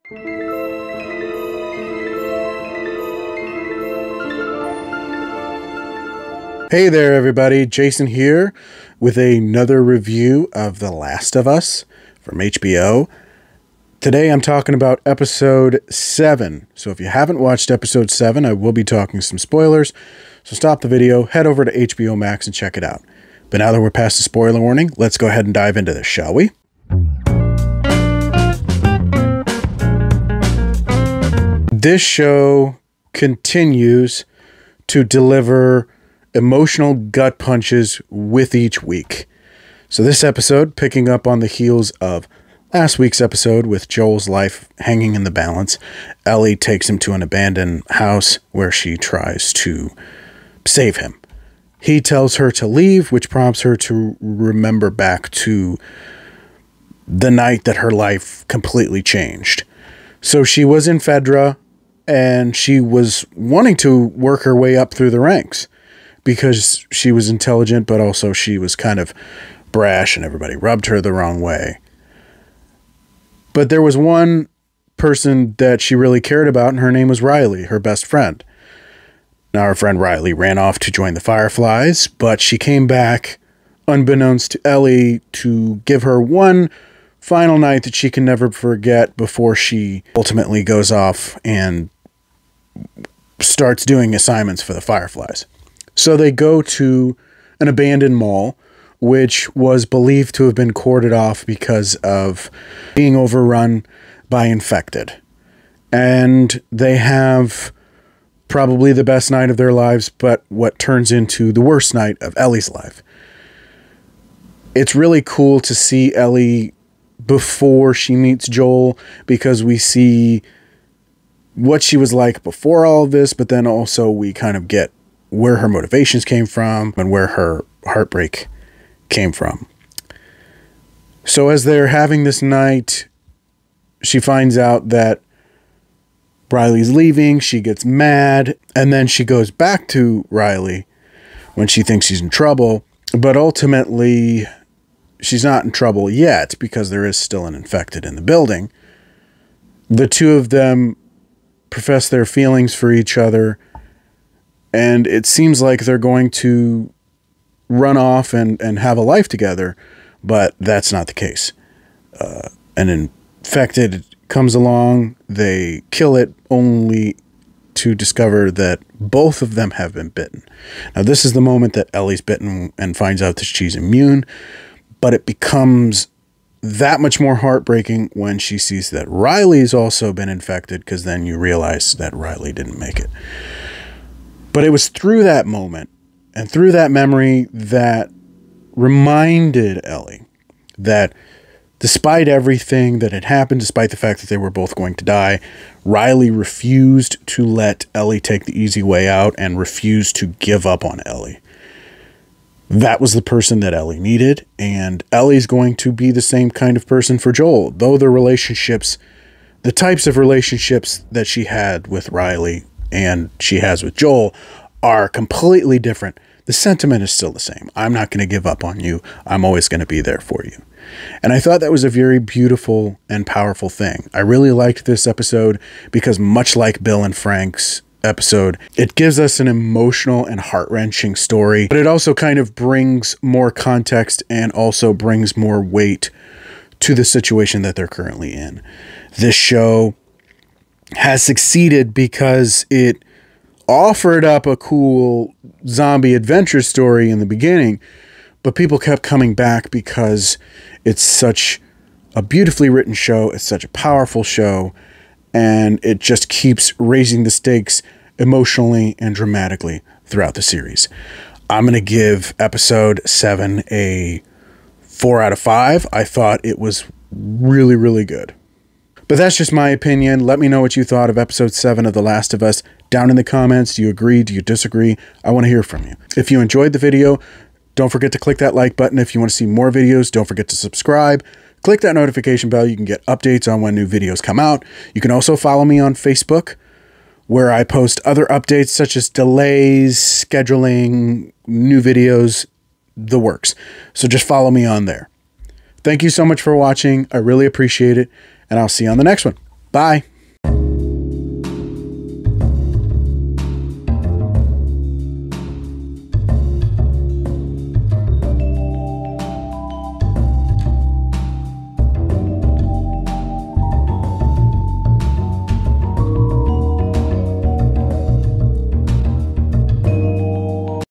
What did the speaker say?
Hey there, everybody. Jason here with another review of The Last of Us from HBO. Today I'm talking about episode 7. So if you haven't watched episode 7, I will be talking some spoilers. So stop the video, head over to HBO Max and check it out. But now that we're past the spoiler warning, let's go ahead and dive into this, shall we? This show continues to deliver emotional gut punches with each week. So this episode, picking up on the heels of last week's episode with Joel's life hanging in the balance, Ellie takes him to an abandoned house where she tries to save him. He tells her to leave, which prompts her to remember back to the night that her life completely changed. So she was in Fedra, and she was wanting to work her way up through the ranks because she was intelligent, but also she was kind of brash and everybody rubbed her the wrong way. But there was one person that she really cared about, and her name was Riley, her best friend. Now, her friend Riley ran off to join the Fireflies, but she came back unbeknownst to Ellie to give her one final night that she can never forget before she ultimately goes off and starts doing assignments for the Fireflies. So they go to an abandoned mall, which was believed to have been cordoned off because of being overrun by infected. And they have probably the best night of their lives, but what turns into the worst night of Ellie's life. It's really cool to see Ellie before she meets Joel, because we see what she was like before all of this, but then also we kind of get where her motivations came from and where her heartbreak came from. So as they're having this night, she finds out that Riley's leaving. She gets mad, and then she goes back to Riley when she thinks she's in trouble. But ultimately, she's not in trouble yet because there is still an infected in the building. The two of them profess their feelings for each other, and it seems like they're going to run off and have a life together, but that's not the case. An infected comes along, they kill it, only to discover that both of them have been bitten. Now, this is the moment that Ellie's bitten and finds out that she's immune, but it becomes that much more heartbreaking when she sees that Riley's also been infected, because then you realize that Riley didn't make it. But it was through that moment and through that memory that reminded Ellie that despite everything that had happened, despite the fact that they were both going to die, Riley refused to let Ellie take the easy way out and refused to give up on Ellie. That was the person that Ellie needed, and Ellie's going to be the same kind of person for Joel, though the relationships, the types of relationships that she had with Riley and she has with Joel are completely different. The sentiment is still the same. I'm not going to give up on you. I'm always going to be there for you. And I thought that was a very beautiful and powerful thing. I really liked this episode because, much like Bill and Frank's episode, it gives us an emotional and heart-wrenching story, but it also kind of brings more context and also brings more weight to the situation that they're currently in. This show has succeeded because it offered up a cool zombie adventure story in the beginning, but people kept coming back because it's such a beautifully written show, it's such a powerful show, and it just keeps raising the stakes emotionally and dramatically throughout the series. I'm going to give episode 7 a 4 out of 5. I thought it was really, really good. But that's just my opinion. Let me know what you thought of episode 7 of The Last of Us down in the comments. Do you agree? Do you disagree? I want to hear from you. If you enjoyed the video, don't forget to click that like button. If you want to see more videos, don't forget to subscribe. Click that notification bell. You can get updates on when new videos come out. You can also follow me on Facebook, where I post other updates such as delays, scheduling, new videos, the works. So just follow me on there. Thank you so much for watching. I really appreciate it, and I'll see you on the next one. Bye.